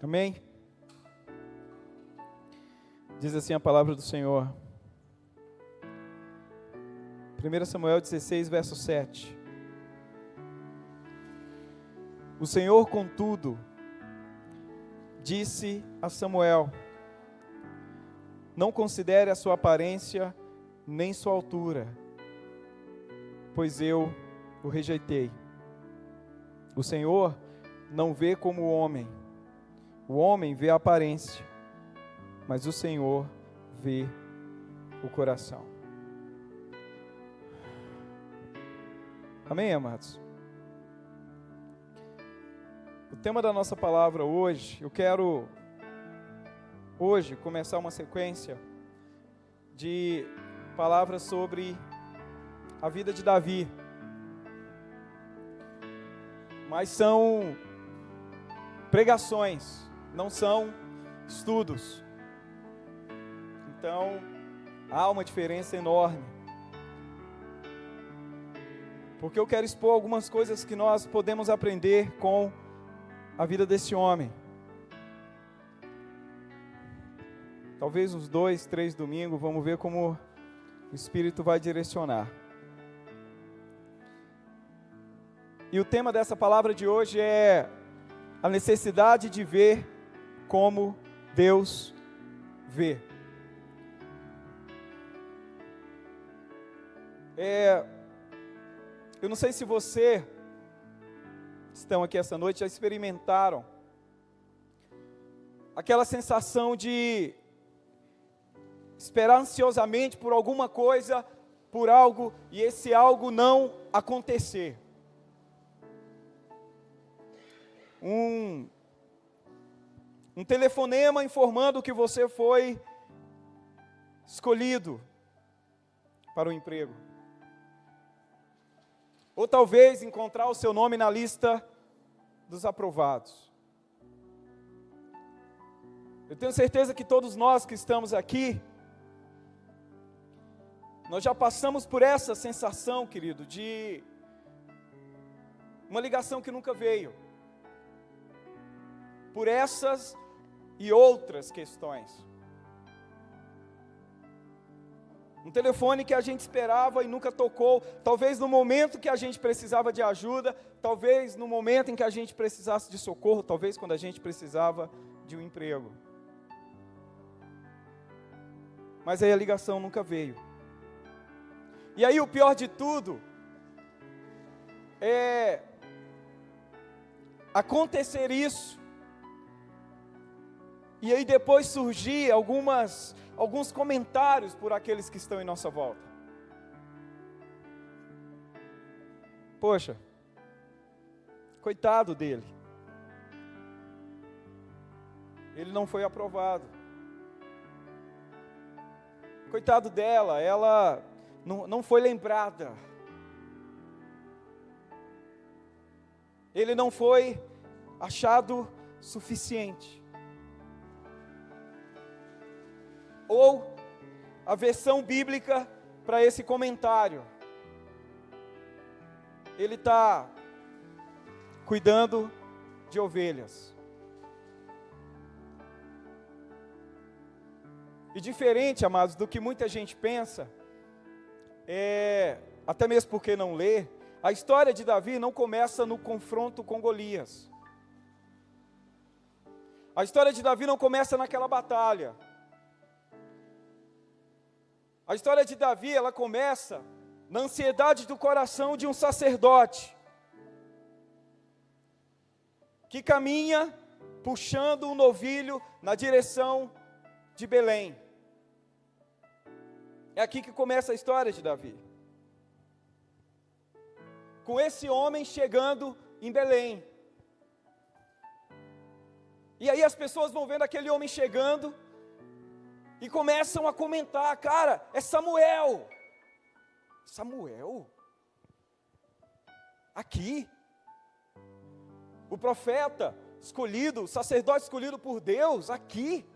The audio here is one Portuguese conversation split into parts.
Amém? Diz assim a palavra do Senhor. 1 Samuel 16, verso 7. O Senhor, contudo, disse a Samuel: não considere a sua aparência, nem sua altura, pois eu o rejeitei. O Senhor não vê como o homem vê a aparência, mas o Senhor vê o coração. Amém, amados? O tema da nossa palavra hoje, eu quero hoje começar uma sequência de palavras sobre a vida de Davi. Mas são pregações, não são estudos. Então, há uma diferença enorme. Porque eu quero expor algumas coisas que nós podemos aprender com a vida desse homem. Talvez uns 2, 3 domingos, vamos ver como o Espírito vai direcionar. E o tema dessa palavra de hoje é a necessidade de ver como Deus vê. Eu não sei se você estão aqui essa noite, já experimentaram aquela sensação de esperar ansiosamente por alguma coisa, por algo, e esse algo não acontecer. Um telefonema informando que você foi escolhido para o emprego. Ou talvez encontrar o seu nome na lista dos aprovados. Eu tenho certeza que todos nós que estamos aqui, nós já passamos por essa sensação, querido, de uma ligação que nunca veio. Por essas e outras questões. Um telefone que a gente esperava e nunca tocou, talvez no momento que a gente precisava de ajuda, talvez no momento em que a gente precisasse de socorro, talvez quando a gente precisava de um emprego. Mas aí a ligação nunca veio. E aí o pior de tudo é acontecer isso, e aí depois surgir alguns comentários por aqueles que estão em nossa volta. Poxa, coitado dele. Ele não foi aprovado. Coitado dela, ela não foi lembrada. Ele não foi achado suficiente. Ou a versão bíblica para esse comentário: ele está cuidando de ovelhas. E diferente, amados, do que muita gente pensa, até mesmo porque não lê, a história de Davi não começa no confronto com Golias. A história de Davi não começa naquela batalha. A história de Davi, ela começa na ansiedade do coração de um sacerdote, que caminha puxando um novilho na direção de Belém. É aqui que começa a história de Davi. Com esse homem chegando em Belém. E aí as pessoas vão vendo aquele homem chegando e começam a comentar: cara, é Samuel. Samuel? Aqui? O profeta escolhido, o sacerdote escolhido por Deus, aqui?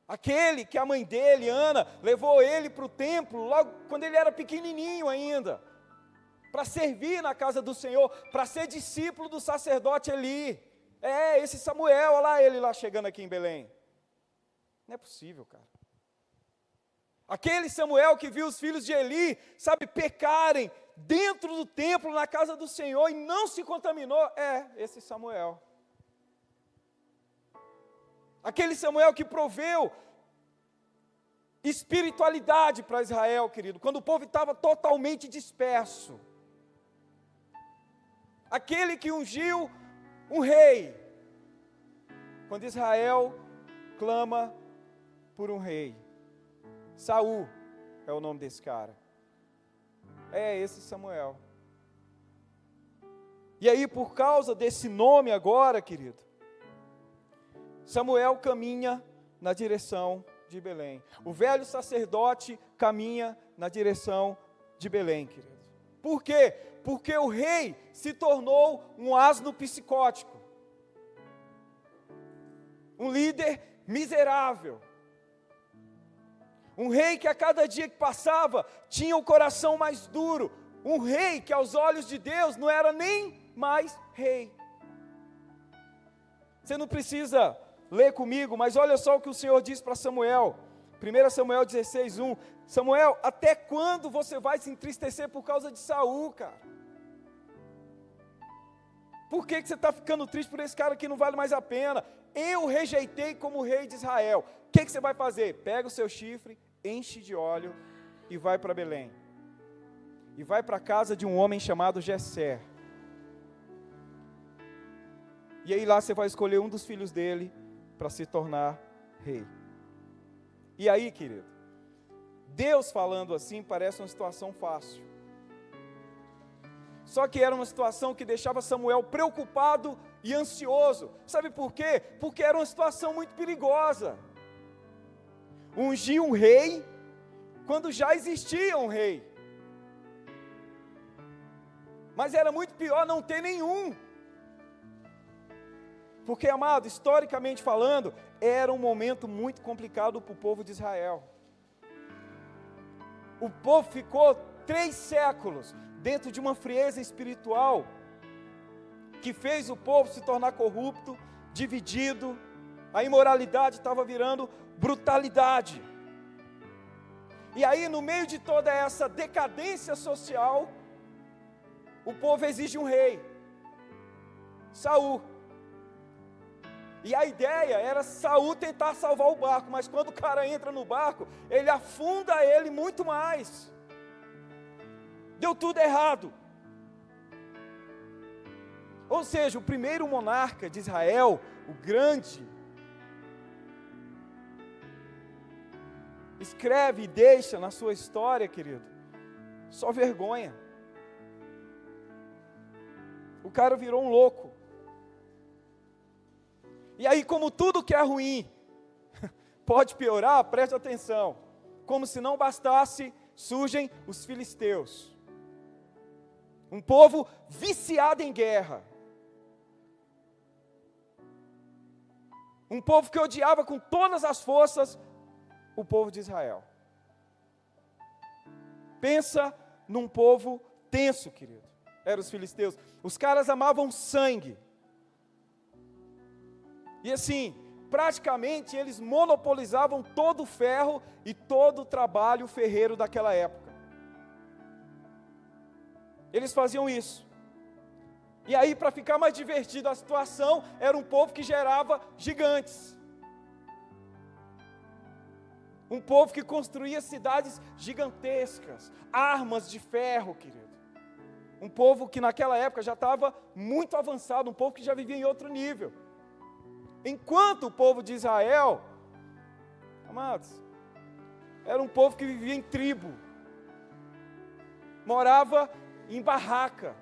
Aquele que a mãe dele, Ana, levou ele para o templo, logo quando ele era pequenininho ainda, para servir na casa do Senhor, para ser discípulo do sacerdote Eli. Esse Samuel, olha lá ele lá chegando aqui em Belém. Não é possível, cara. Aquele Samuel que viu os filhos de Eli, sabe, pecarem dentro do templo, na casa do Senhor, e não se contaminou, esse Samuel. Aquele Samuel que proveu espiritualidade para Israel, querido, quando o povo estava totalmente disperso. Aquele que ungiu um rei, quando Israel clama por um rei. Saul é o nome desse cara. Esse Samuel. E aí, por causa desse nome agora, querido, Samuel caminha na direção de Belém. O velho sacerdote caminha na direção de Belém, querido. Por quê? Porque o rei se tornou um asno psicótico. Um líder miserável. Um rei que a cada dia que passava tinha o coração mais duro. Um rei que aos olhos de Deus não era nem mais rei. Você não precisa ler comigo, mas olha só o que o Senhor diz para Samuel. 1 Samuel 16:1. Samuel, até quando você vai se entristecer por causa de Saul, cara? Por que você está ficando triste por esse cara que não vale mais a pena? Eu o rejeitei como rei de Israel. O que você vai fazer? Pega o seu chifre, enche de óleo e vai para Belém. E vai para a casa de um homem chamado Jessé. E aí lá você vai escolher um dos filhos dele para se tornar rei. E aí, querido, Deus falando assim parece uma situação fácil. Só que era uma situação que deixava Samuel preocupado e ansioso. Sabe por quê? Porque era uma situação muito perigosa. Ungir um rei quando já existia um rei. Mas era muito pior não ter nenhum. Porque, amado, historicamente falando, era um momento muito complicado para o povo de Israel. O povo ficou 3 séculos dentro de uma frieza espiritual que fez o povo se tornar corrupto, dividido. A imoralidade estava virando brutalidade. E aí, no meio de toda essa decadência social, o povo exige um rei, Saul. E a ideia era Saul tentar salvar o barco, mas quando o cara entra no barco, ele afunda ele muito mais. Deu tudo errado. Ou seja, o primeiro monarca de Israel, o grande, escreve e deixa na sua história, querido, só vergonha. O cara virou um louco. E aí, como tudo que é ruim pode piorar, preste atenção. Como se não bastasse, surgem os filisteus. Um povo viciado em guerra. Um povo que odiava com todas as forças o povo de Israel. Pensa num povo tenso, querido. Eram os filisteus. Os caras amavam sangue. E assim, praticamente eles monopolizavam todo o ferro e todo o trabalho ferreiro daquela época. Eles faziam isso. E aí, para ficar mais divertida a situação, era um povo que gerava gigantes. Um povo que construía cidades gigantescas, armas de ferro, querido. Um povo que naquela época já estava muito avançado, um povo que já vivia em outro nível. Enquanto o povo de Israel, amados, era um povo que vivia em tribo, morava em barraca,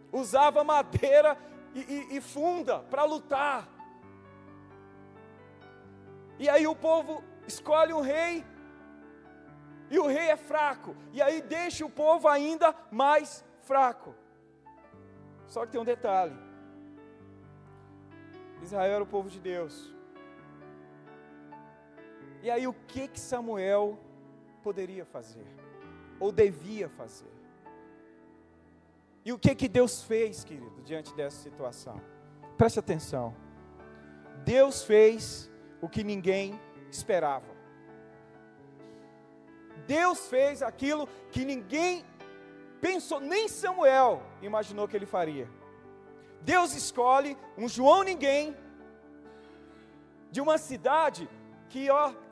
usava madeira e funda para lutar. E aí o povo escolhe um rei, e o rei é fraco, e aí deixa o povo ainda mais fraco. Só que tem um detalhe. Israel era o povo de Deus. E aí o que Samuel poderia fazer? Ou devia fazer? E o que Deus fez, querido, diante dessa situação? Preste atenção. Deus fez o que ninguém esperava. Deus fez aquilo que ninguém pensou, nem Samuel imaginou que ele faria. Deus escolhe um João ninguém, de uma cidade que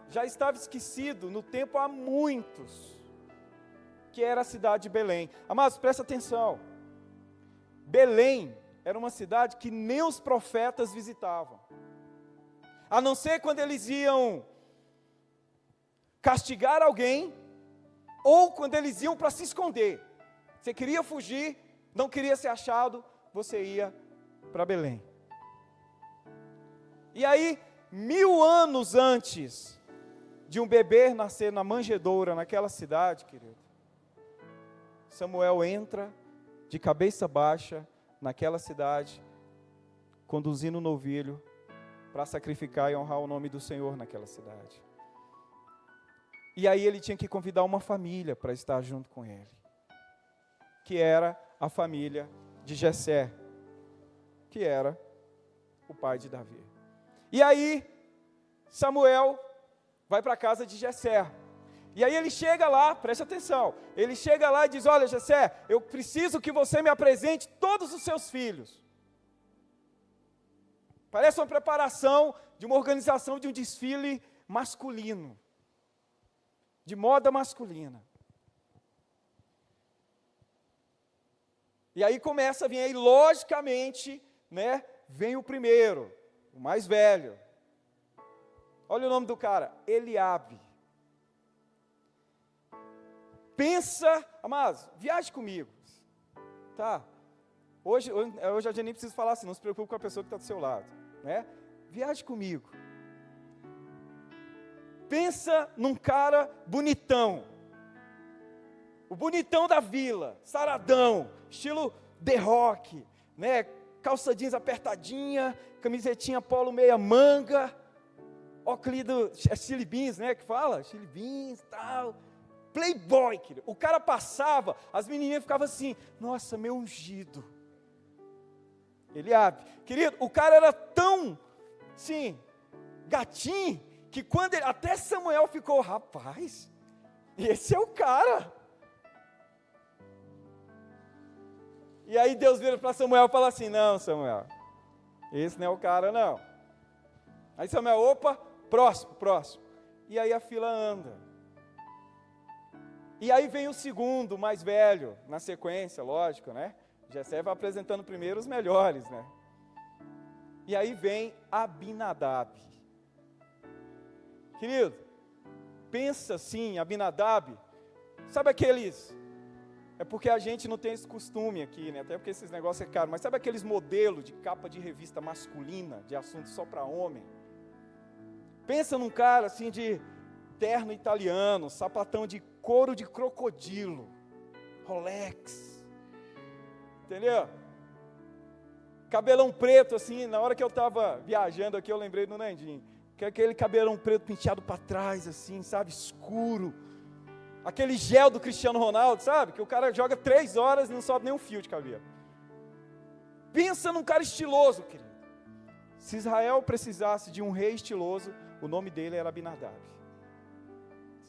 já estava esquecido no tempo há muitos, que era a cidade de Belém. Amados, presta atenção. Belém era uma cidade que nem os profetas visitavam, a não ser quando eles iam castigar alguém, ou quando eles iam para se esconder. Você queria fugir, não queria ser achado, você ia para Belém. E aí, 1000 anos antes de um bebê nascer na manjedoura naquela cidade, querido, Samuel entra de cabeça baixa naquela cidade, conduzindo um novilho para sacrificar e honrar o nome do Senhor naquela cidade. E aí ele tinha que convidar uma família para estar junto com ele, que era a família de Jessé, que era o pai de Davi. E aí Samuel vai para a casa de Jessé. E aí ele chega lá, preste atenção, ele chega lá e diz: olha, Jessé, eu preciso que você me apresente todos os seus filhos. Parece uma preparação de uma organização de um desfile masculino, de moda masculina. E aí começa a vir aí, logicamente, né, vem o primeiro, o mais velho. Olha o nome do cara, Eliabe. Pensa, amados, viaje comigo, tá? Hoje a gente nem precisa falar assim, não se preocupe com a pessoa que está do seu lado, né? Viaje comigo. Pensa num cara bonitão, o bonitão da vila, saradão, estilo The Rock, né? Calça jeans apertadinha, camisetinha polo meia manga, óculos do Chili Beans, né? Que fala, Chili Beans e tal. Playboy, querido. O cara passava, as menininhas ficavam assim: nossa, meu ungido. Eliabe, querido, o cara era tão, sim, gatinho, que quando até Samuel ficou: rapaz, esse é o cara. E aí Deus vira para Samuel e fala assim: não, Samuel, esse não é o cara, não. Aí Samuel: opa, próximo. E aí a fila anda. E aí vem o segundo, mais velho, na sequência, lógico, né? Jessé vai apresentando primeiro os melhores, né? E aí vem Abinadab. Querido, pensa assim, Abinadab, sabe aqueles... É porque a gente não tem esse costume aqui, né? Até porque esses negócios é caro, mas sabe aqueles modelos de capa de revista masculina, de assunto só para homem? Pensa num cara assim de terno italiano, sapatão de couro de crocodilo, Rolex, entendeu? Cabelão preto assim, na hora que eu estava viajando aqui eu lembrei do Nandinho, que é aquele cabelão preto penteado para trás assim, sabe, escuro, aquele gel do Cristiano Ronaldo, sabe, que o cara joga 3 horas e não sobe nem um fio de cabelo. Pensa num cara estiloso, querido. Se Israel precisasse de um rei estiloso, o nome dele era Abinadab.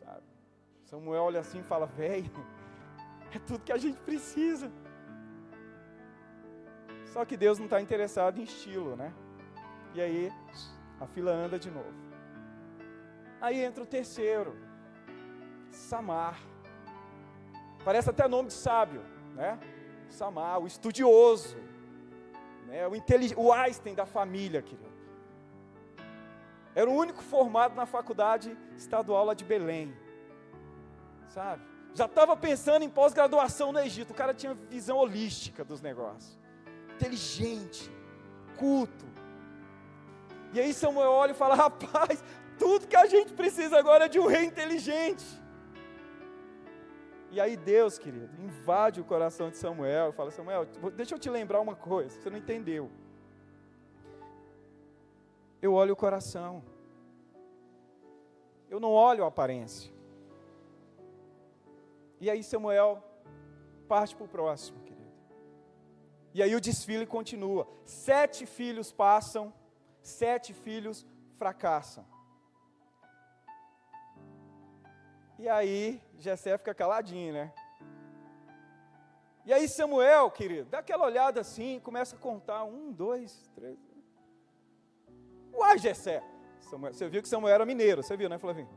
Sabe? Samuel olha assim e fala: velho, é tudo que a gente precisa. Só que Deus não está interessado em estilo, né? E aí, a fila anda de novo. Aí entra o terceiro, Samar. Parece até nome de sábio, né? Samar, o estudioso, né? O Einstein da família, querido. Era o único formado na faculdade estadual lá de Belém, sabe? Já estava pensando em pós-graduação no Egito. O cara tinha visão holística dos negócios, inteligente, culto. E aí Samuel olha e fala: rapaz, tudo que a gente precisa agora é de um rei inteligente. E aí Deus, querido, invade o coração de Samuel e fala: Samuel, deixa eu te lembrar uma coisa, você não entendeu. Eu olho o coração, eu não olho a aparência. E aí Samuel parte para o próximo, querido. E aí o desfile continua. 7 filhos passam, 7 filhos fracassam. E aí Jessé fica caladinho, né? E aí Samuel, querido, dá aquela olhada assim, começa a contar, 1, 2, 3. Uai, Jessé, você viu que Samuel era mineiro, você viu, né, Flavinho?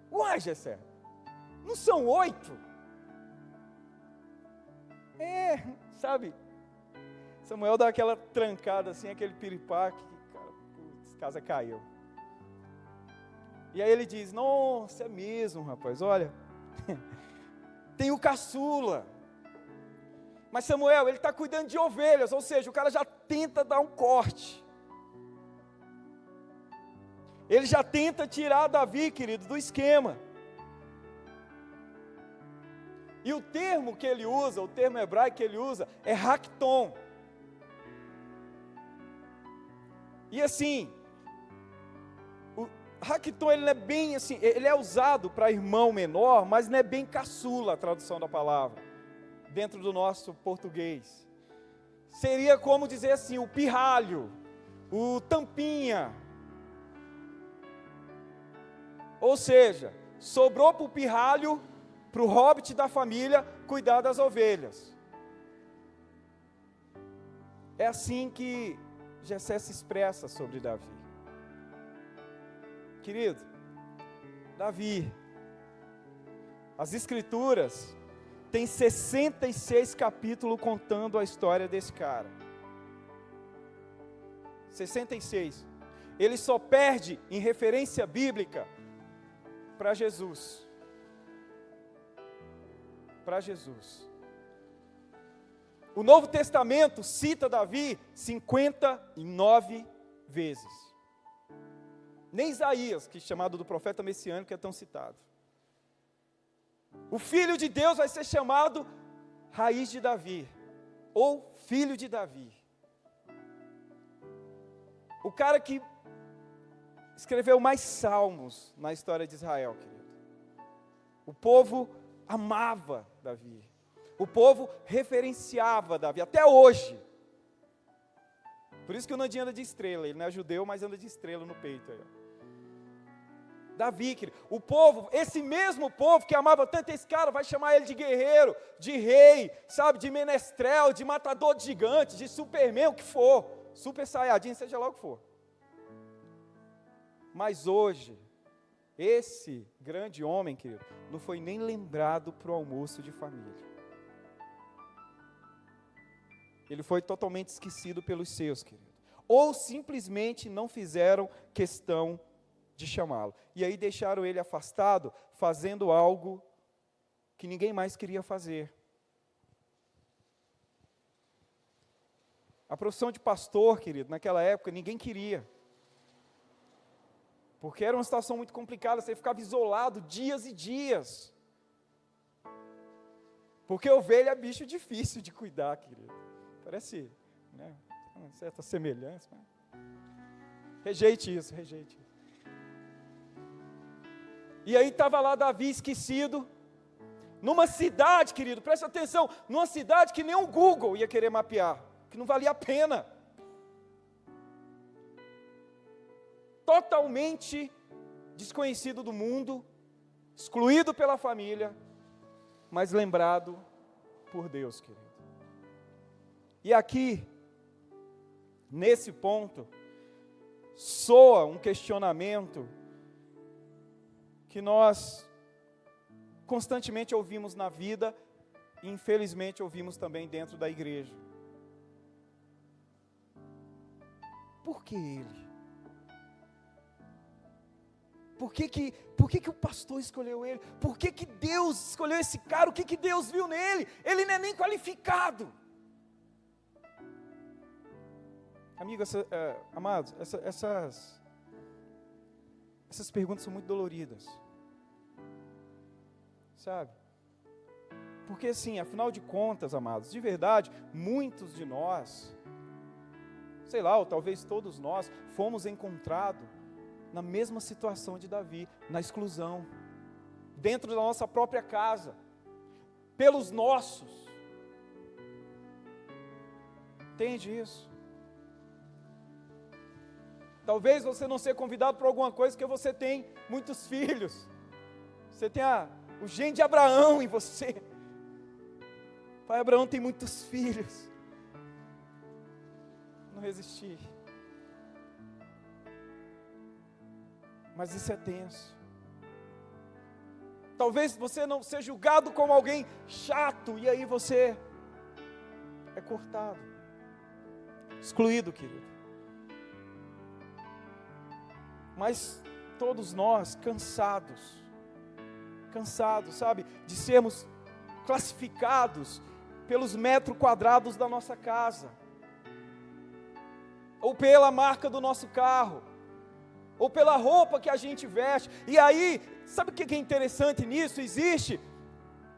Uai, Jessé, não são 8? Sabe? Samuel dá aquela trancada assim, aquele piripaque, cara, putz, casa caiu. E aí ele diz, nossa, é mesmo, rapaz, olha, tem o caçula. Mas Samuel, ele está cuidando de ovelhas, ou seja, o cara já tenta dar um corte. Ele já tenta tirar Davi, querido, do esquema. E o termo que ele usa, o termo hebraico que ele usa, é Hakton. E assim, o Hakton, ele não é bem assim, ele é usado para irmão menor, mas não é bem caçula a tradução da palavra, dentro do nosso português. Seria como dizer assim, o pirralho, o tampinha. Ou seja, sobrou para o pirralho, para o hobbit da família, cuidar das ovelhas. É assim que Jessé se expressa sobre Davi. Querido, Davi, as escrituras têm 66 capítulos contando a história desse cara. 66. Ele só perde em referência bíblica para Jesus. Para Jesus. O Novo Testamento cita Davi 59 vezes. Nem Isaías, que é chamado do profeta messiânico, é tão citado. O Filho de Deus vai ser chamado Raiz de Davi, ou Filho de Davi. O cara que escreveu mais salmos na história de Israel, querido. O povo amava Davi. O povo referenciava Davi, até hoje. Por isso que o Nandinho anda de estrela, ele não é judeu, mas anda de estrela no peito aí, ó. Davi, querido, o povo, esse mesmo povo que amava tanto esse cara, vai chamar ele de guerreiro, de rei, sabe, de menestrel, de matador de gigantes, de superman, o que for, super saiyajin, seja lá o que for. Mas hoje, esse grande homem, querido, não foi nem lembrado para o almoço de família. Ele foi totalmente esquecido pelos seus, querido. Ou simplesmente não fizeram questão de chamá-lo. E aí deixaram ele afastado, fazendo algo que ninguém mais queria fazer. A profissão de pastor, querido, naquela época, ninguém queria. Porque era uma situação muito complicada, você ficava isolado dias e dias. Porque ovelha é bicho difícil de cuidar, querido. Parece, né, uma certa semelhança. Né? Rejeite isso, rejeite isso. E aí estava lá Davi esquecido, numa cidade, querido, presta atenção, numa cidade que nem o Google ia querer mapear, que não valia a pena. Totalmente desconhecido do mundo, excluído pela família, mas lembrado por Deus, querido. E aqui, nesse ponto, soa um questionamento que nós constantemente ouvimos na vida e infelizmente ouvimos também dentro da igreja. Por que ele? Por que o pastor escolheu ele? Por que Deus escolheu esse cara? O que Deus viu nele? Ele não é nem qualificado. Amigos, amados, essas perguntas são muito doloridas. Sabe? Porque assim, afinal de contas, amados, de verdade, muitos de nós, sei lá, ou talvez todos nós, fomos encontrados na mesma situação de Davi, na exclusão, dentro da nossa própria casa, pelos nossos. Entende isso? Talvez você não seja convidado por alguma coisa porque você tem muitos filhos. Você tem o gene de Abraão em você. Pai Abraão tem muitos filhos. Não resisti. Mas isso é tenso. Talvez você não seja julgado como alguém chato, e aí você é cortado, excluído, querido. Mas todos nós cansados, sabe, de sermos classificados pelos metros quadrados da nossa casa, ou pela marca do nosso carro, ou pela roupa que a gente veste. E aí, sabe o que é interessante nisso? Existe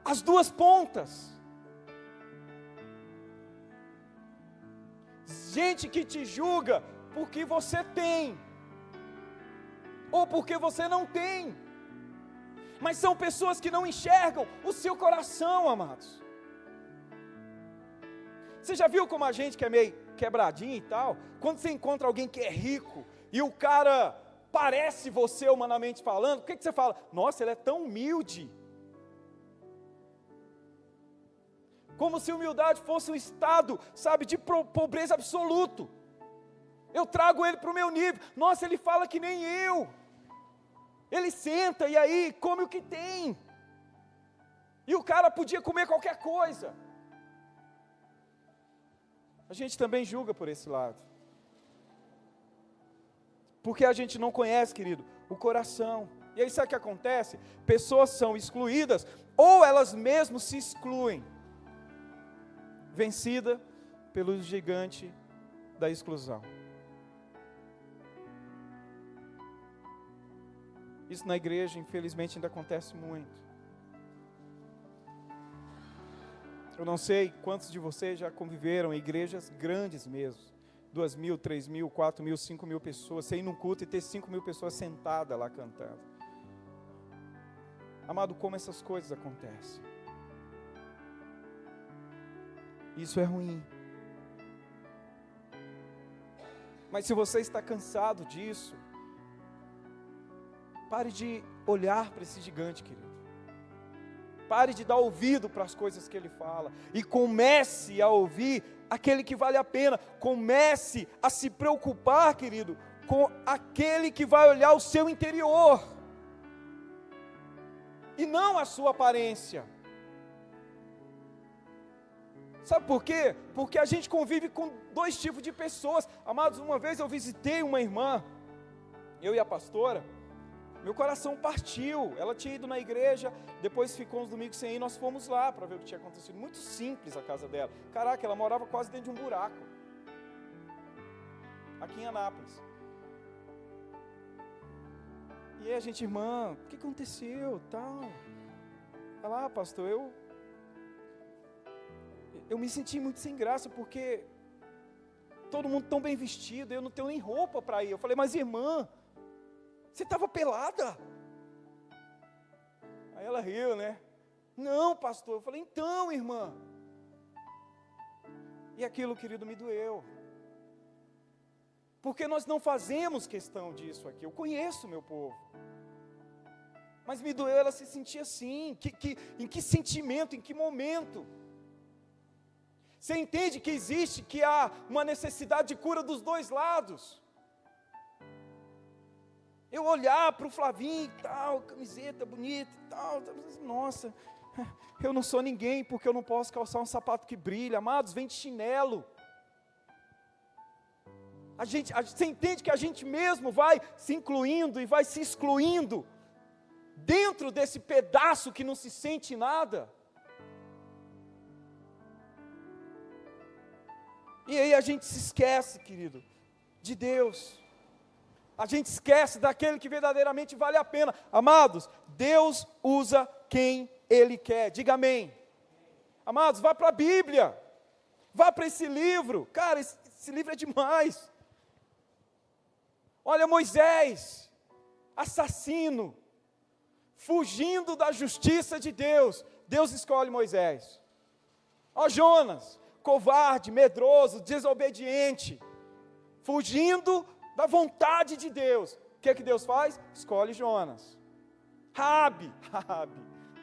as duas pontas. Gente que te julga porque você tem, ou porque você não tem. Mas são pessoas que não enxergam o seu coração, amados. Você já viu como a gente que é meio quebradinho e tal, quando você encontra alguém que é rico, e o cara parece você humanamente falando, por que você fala? Nossa, ele é tão humilde. Como se humildade fosse um estado, sabe, de pobreza absoluto. Eu trago ele para o meu nível. Nossa, ele fala que nem eu. Ele senta e aí come o que tem. E o cara podia comer qualquer coisa. A gente também julga por esse lado. Porque a gente não conhece, querido, o coração. E aí sabe o que acontece? Pessoas são excluídas, ou elas mesmas se excluem. Vencida pelo gigante da exclusão. Isso na igreja, infelizmente, ainda acontece muito. Eu não sei quantos de vocês já conviveram em igrejas grandes mesmo. 2.000, 3.000, 4.000, 5.000 pessoas, você ir num culto e ter 5.000 pessoas sentadas lá cantando. Amado, como essas coisas acontecem? Isso é ruim. Mas se você está cansado disso, pare de olhar para esse gigante, querido. Pare de dar ouvido para as coisas que ele fala e comece a ouvir aquele que vale a pena. Comece a se preocupar, querido, com aquele que vai olhar o seu interior e não a sua aparência. Sabe por quê? Porque a gente convive com dois tipos de pessoas. Amados, uma vez eu visitei uma irmã, eu e a pastora. Meu coração partiu. Ela tinha ido na igreja, depois ficou uns domingos sem ir, nós fomos lá para ver o que tinha acontecido. Muito simples a casa dela. Caraca, ela morava quase dentro de um buraco, aqui em Anápolis. E aí a gente, irmã, o que aconteceu? Tal. Ela, pastor, eu me senti muito sem graça, porque todo mundo tão bem vestido, eu não tenho nem roupa para ir. Eu falei, mas irmã, você estava pelada? Aí ela riu, né? Não, pastor. Eu falei, então, irmã. E aquilo, querido, me doeu. Porque nós não fazemos questão disso aqui. Eu conheço o meu povo. Mas me doeu ela se sentir assim. Em que sentimento, em que momento? Você entende que há uma necessidade de cura dos dois lados. Eu olhar para o Flavinho e tal, camiseta bonita e tal, nossa, eu não sou ninguém porque eu não posso calçar um sapato que brilha. Amados, vem de chinelo. Você entende que a gente mesmo vai se incluindo e vai se excluindo dentro desse pedaço que não se sente nada? E aí a gente se esquece, querido, de Deus. A gente esquece daquele que verdadeiramente vale a pena. Amados, Deus usa quem Ele quer. Diga amém. Amados, vá para a Bíblia. Vá para esse livro. Cara, esse livro é demais. Olha Moisés, assassino, fugindo da justiça de Deus. Deus escolhe Moisés. Ó Jonas, covarde, medroso, desobediente, fugindo da vontade de Deus. O que é que Deus faz? Escolhe Jonas. Raabe,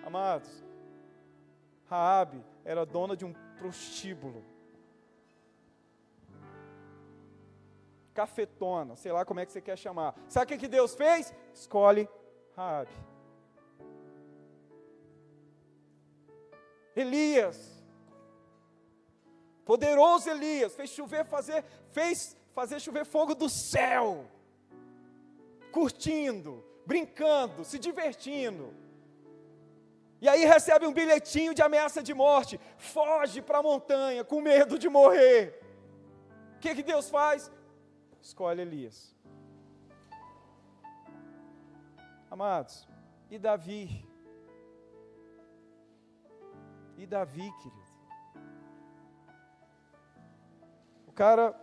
amados, Raabe era dona de um prostíbulo, cafetona, sei lá como é que você quer chamar. Sabe o que Deus fez? Escolhe Raabe. Elias, poderoso Elias, fez fazer chover fogo do céu, curtindo, brincando, se divertindo. E aí recebe um bilhetinho de ameaça de morte, foge para a montanha com medo de morrer. O que Deus faz? Escolhe Elias. Amados, e Davi? E Davi, querido? O cara,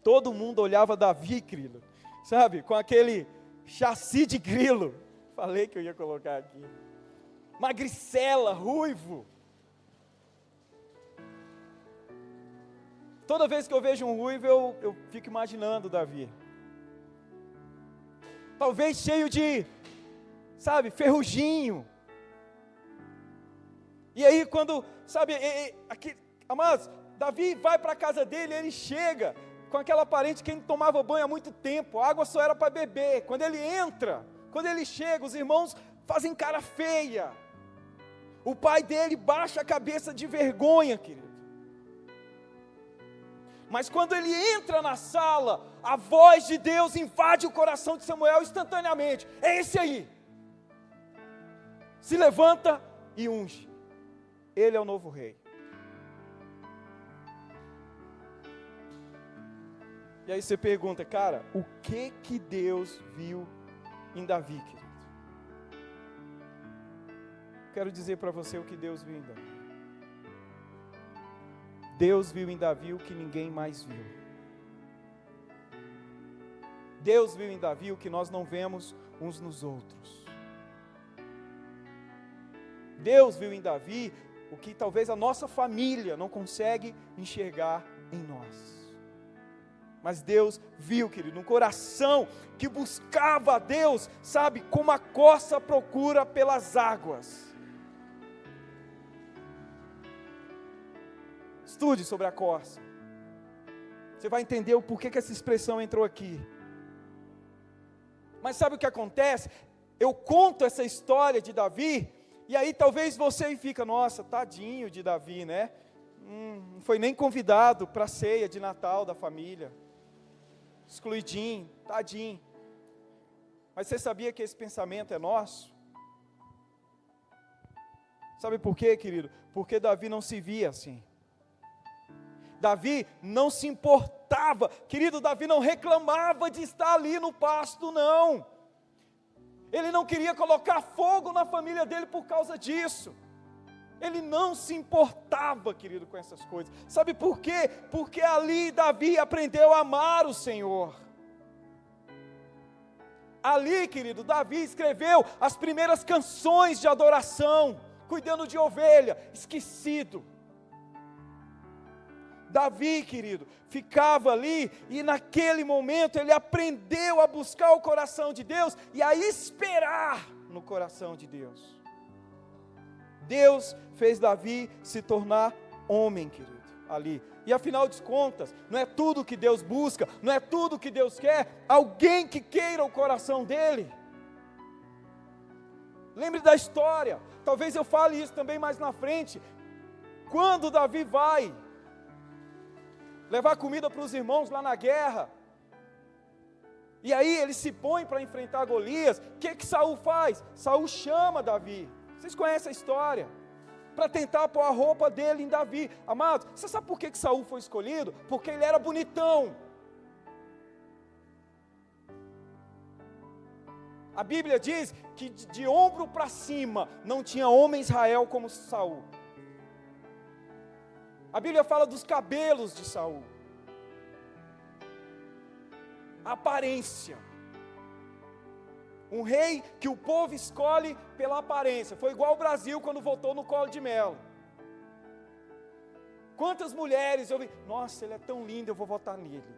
todo mundo olhava Davi, querido, sabe, com aquele chassi de grilo. Falei que eu ia colocar aqui. Magricela, ruivo. Toda vez que eu vejo um ruivo, eu fico imaginando Davi. Talvez cheio de, sabe, ferruginho. E aí quando, sabe, aqui, amados, Davi vai para a casa dele, ele chega com aquela aparente que ele tomava banho há muito tempo, a água só era para beber. Quando ele entra, quando ele chega, os irmãos fazem cara feia. O pai dele baixa a cabeça de vergonha, querido. Mas quando ele entra na sala, a voz de Deus invade o coração de Samuel instantaneamente. É esse aí. Se levanta e unge. Ele é o novo rei. E aí você pergunta, cara, o que Deus viu em Davi, querido? Quero dizer para você o que Deus viu em Davi. Deus viu em Davi o que ninguém mais viu. Deus viu em Davi o que nós não vemos uns nos outros. Deus viu em Davi o que talvez a nossa família não consegue enxergar em nós. Mas Deus viu, querido, um coração que buscava a Deus, sabe, como a corça procura pelas águas. Estude sobre a corça. Você vai entender o porquê que essa expressão entrou aqui. Mas sabe o que acontece? Eu conto essa história de Davi, e aí talvez você fica, nossa, tadinho de Davi, né? Não foi nem convidado para a ceia de Natal da família. Excluidinho, tadinho. Mas você sabia que esse pensamento é nosso? Sabe por quê, querido? Porque Davi não se via assim. Davi não se importava, querido, Davi não reclamava de estar ali no pasto, não. Ele não queria colocar fogo na família dele por causa disso. Ele não se importava, querido, com essas coisas. Sabe por quê? Porque ali Davi aprendeu a amar o Senhor. Ali, querido, Davi escreveu as primeiras canções de adoração, cuidando de ovelha, esquecido. Davi, querido, ficava ali e naquele momento ele aprendeu a buscar o coração de Deus e a esperar no coração de Deus. Deus fez Davi se tornar homem, querido, ali. E afinal de contas, não é tudo que Deus busca, não é tudo que Deus quer, alguém que queira o coração dele. Lembre da história, talvez eu fale isso também mais na frente. Quando Davi vai levar comida para os irmãos lá na guerra, e aí ele se põe para enfrentar Golias, o que Saul faz? Saul chama Davi, vocês conhecem a história, para tentar pôr a roupa dele em Davi. Amados, você sabe por que Saul foi escolhido? Porque ele era bonitão. A Bíblia diz que de ombro para cima não tinha homem em Israel como Saul. A Bíblia fala dos cabelos de Saul. A aparência. Um rei que o povo escolhe pela aparência. Foi igual o Brasil quando votou no Collor de Mello. Quantas mulheres eu vi, nossa, ele é tão lindo, eu vou votar nele.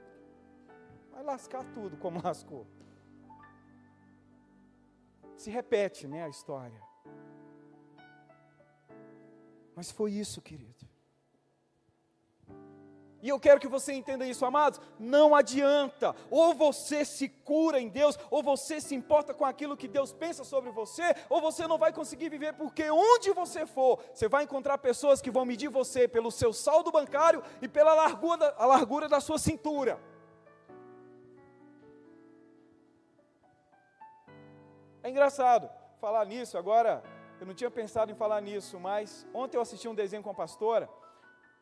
Vai lascar tudo como lascou. Se repete, né, a história. Mas foi isso, querido. E eu quero que você entenda isso, amados. Não adianta, ou você se cura em Deus, ou você se importa com aquilo que Deus pensa sobre você, ou você não vai conseguir viver, porque onde você for, você vai encontrar pessoas que vão medir você pelo seu saldo bancário e pela largura da sua cintura. É engraçado falar nisso, agora eu não tinha pensado em falar nisso, mas ontem eu assisti um desenho com a pastora.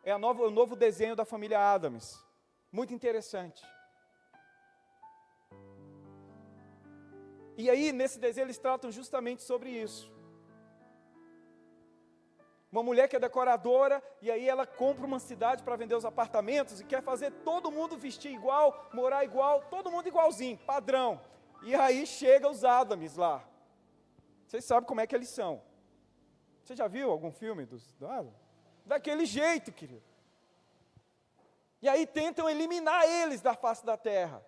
É o novo desenho da família Addams. Muito interessante. E aí, nesse desenho, eles tratam justamente sobre isso. Uma mulher que é decoradora, e aí ela compra uma cidade para vender os apartamentos, e quer fazer todo mundo vestir igual, morar igual, todo mundo igualzinho, padrão. E aí chega os Addams lá. Vocês sabem como é que eles são. Você já viu algum filme dos Addams? Daquele jeito, querido. E aí tentam eliminar eles da face da terra.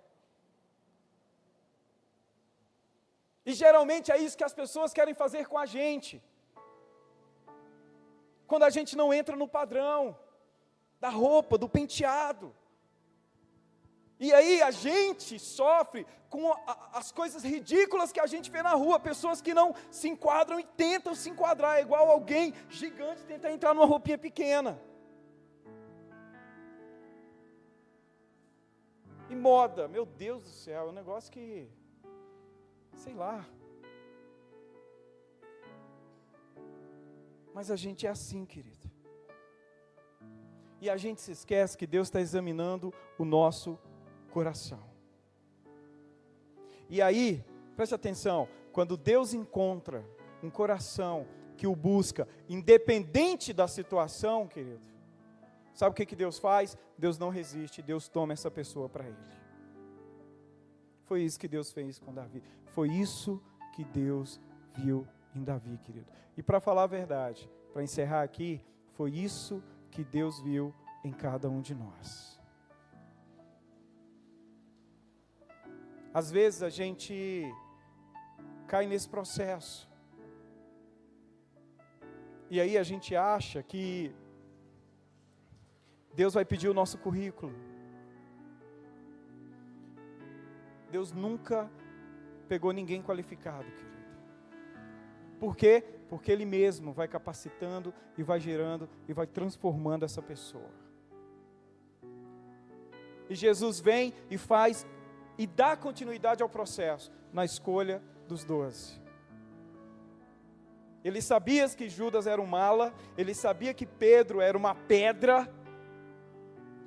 E geralmente é isso que as pessoas querem fazer com a gente. Quando a gente não entra no padrão da roupa, do penteado. E aí a gente sofre com as coisas ridículas que a gente vê na rua, pessoas que não se enquadram e tentam se enquadrar, é igual alguém gigante tentar entrar numa roupinha pequena. E moda, meu Deus do céu, é um negócio que, sei lá. Mas a gente é assim, querido. E a gente se esquece que Deus está examinando o nosso coração. E aí, preste atenção, quando Deus encontra um coração que o busca, independente da situação, querido, sabe o que Deus faz? Deus não resiste, Deus toma essa pessoa para Ele. Foi isso que Deus fez com Davi, foi isso que Deus viu em Davi, querido. E para falar a verdade, para encerrar aqui, foi isso que Deus viu em cada um de nós. Às vezes a gente cai nesse processo. E aí a gente acha que Deus vai pedir o nosso currículo. Deus nunca pegou ninguém qualificado, querido. Por quê? Porque Ele mesmo vai capacitando e vai gerando e vai transformando essa pessoa. E Jesus vem e faz e dá continuidade ao processo na escolha dos 12. Ele sabia que Judas era um mala, ele sabia que Pedro era uma pedra,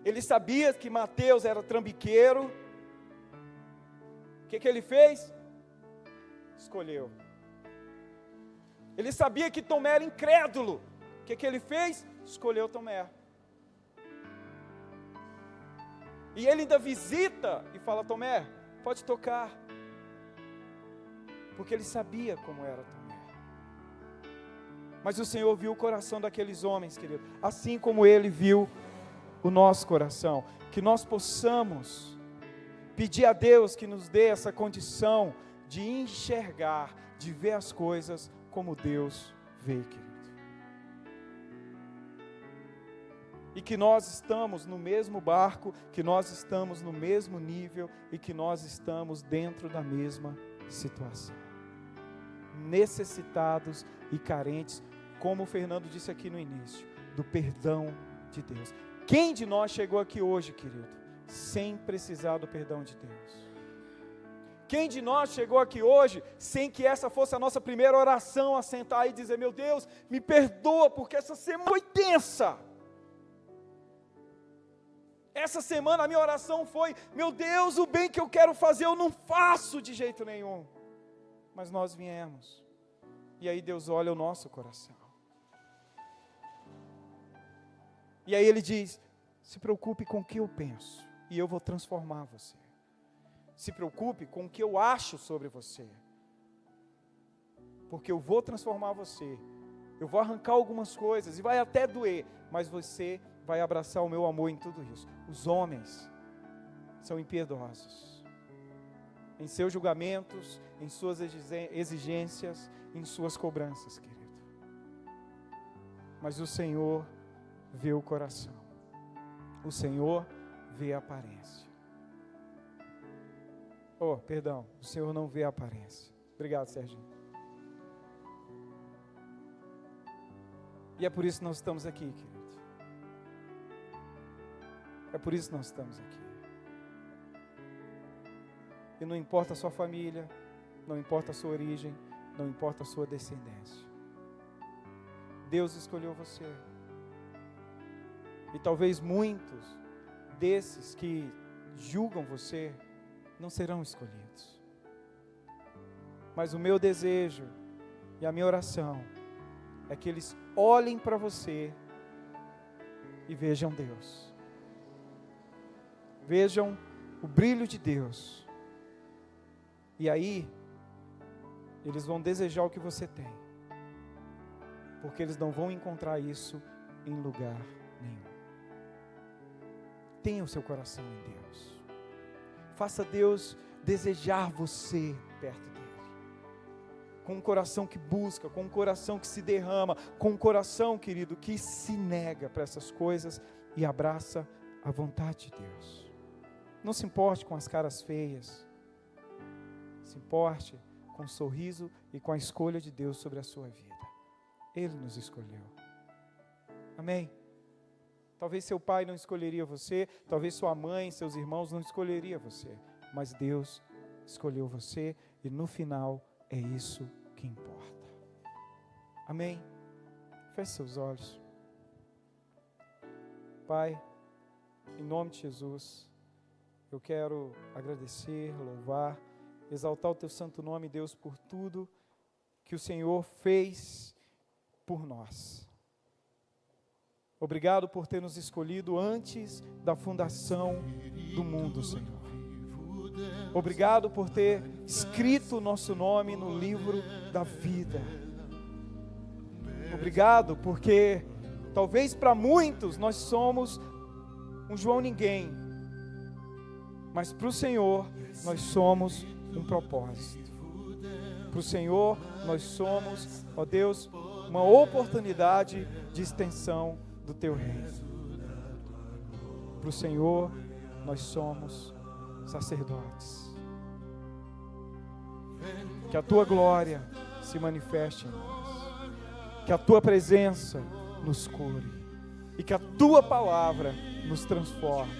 ele sabia que Mateus era trambiqueiro. O que ele fez? Escolheu. Ele sabia que Tomé era incrédulo. O que ele fez? Escolheu Tomé. E ele ainda visita e fala: Tomé, pode tocar. Porque ele sabia como era Tomé. Mas o Senhor viu o coração daqueles homens, querido, assim como Ele viu o nosso coração. Que nós possamos pedir a Deus que nos dê essa condição de enxergar, de ver as coisas como Deus vê, querido. E que nós estamos no mesmo barco, que nós estamos no mesmo nível e que nós estamos dentro da mesma situação. Necessitados e carentes, como o Fernando disse aqui no início, do perdão de Deus. Quem de nós chegou aqui hoje, querido, sem precisar do perdão de Deus? Quem de nós chegou aqui hoje sem que essa fosse a nossa primeira oração, a sentar e dizer: meu Deus, me perdoa porque essa semana foi tensa. Essa semana a minha oração foi: meu Deus, o bem que eu quero fazer eu não faço de jeito nenhum. Mas nós viemos, e aí Deus olha o nosso coração, e aí Ele diz: se preocupe com o que eu penso, e eu vou transformar você. Se preocupe com o que eu acho sobre você, porque eu vou transformar você. Eu vou arrancar algumas coisas, e vai até doer, mas você vai abraçar o meu amor em tudo isso. Os homens são impiedosos em seus julgamentos, em suas exigências, em suas cobranças, querido. Mas o Senhor vê o coração. O Senhor vê a aparência. Oh, perdão, o Senhor não vê a aparência. Obrigado, Serginho. E é por isso que nós estamos aqui, querido. É por isso que nós estamos aqui. E não importa a sua família, não importa a sua origem, não importa a sua descendência. Deus escolheu você. E talvez muitos desses que julgam você não serão escolhidos. Mas o meu desejo e a minha oração é que eles olhem para você e vejam Deus. Vejam o brilho de Deus. E aí, eles vão desejar o que você tem. Porque eles não vão encontrar isso em lugar nenhum. Tenha o seu coração em Deus. Faça Deus desejar você perto dele. Com um coração que busca, com um coração que se derrama, com um coração, querido, que se nega para essas coisas e abraça a vontade de Deus. Não se importe com as caras feias. Se importe com o sorriso e com a escolha de Deus sobre a sua vida. Ele nos escolheu. Amém? Talvez seu pai não escolheria você, talvez sua mãe, seus irmãos não escolheriam você, mas Deus escolheu você e no final é isso que importa. Amém? Feche seus olhos. Pai, em nome de Jesus, eu quero agradecer, louvar, exaltar o teu santo nome, Deus, por tudo que o Senhor fez por nós. Obrigado por ter nos escolhido antes da fundação do mundo, Senhor. Obrigado por ter escrito o nosso nome no livro da vida. Obrigado porque talvez para muitos nós somos um João ninguém, mas para o Senhor nós somos um propósito. Para o Senhor nós somos, ó Deus, uma oportunidade de extensão do teu reino. Para o Senhor nós somos sacerdotes. Que a tua glória se manifeste em nós. Que a tua presença nos cure. E que a tua palavra nos transforme.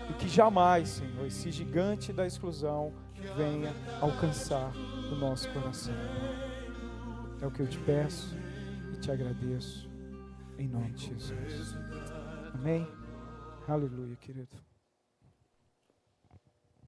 E que jamais, Senhor, esse gigante da exclusão venha alcançar o nosso coração. É o que eu te peço e te agradeço. Em nome de Jesus. Amém? Aleluia, querido.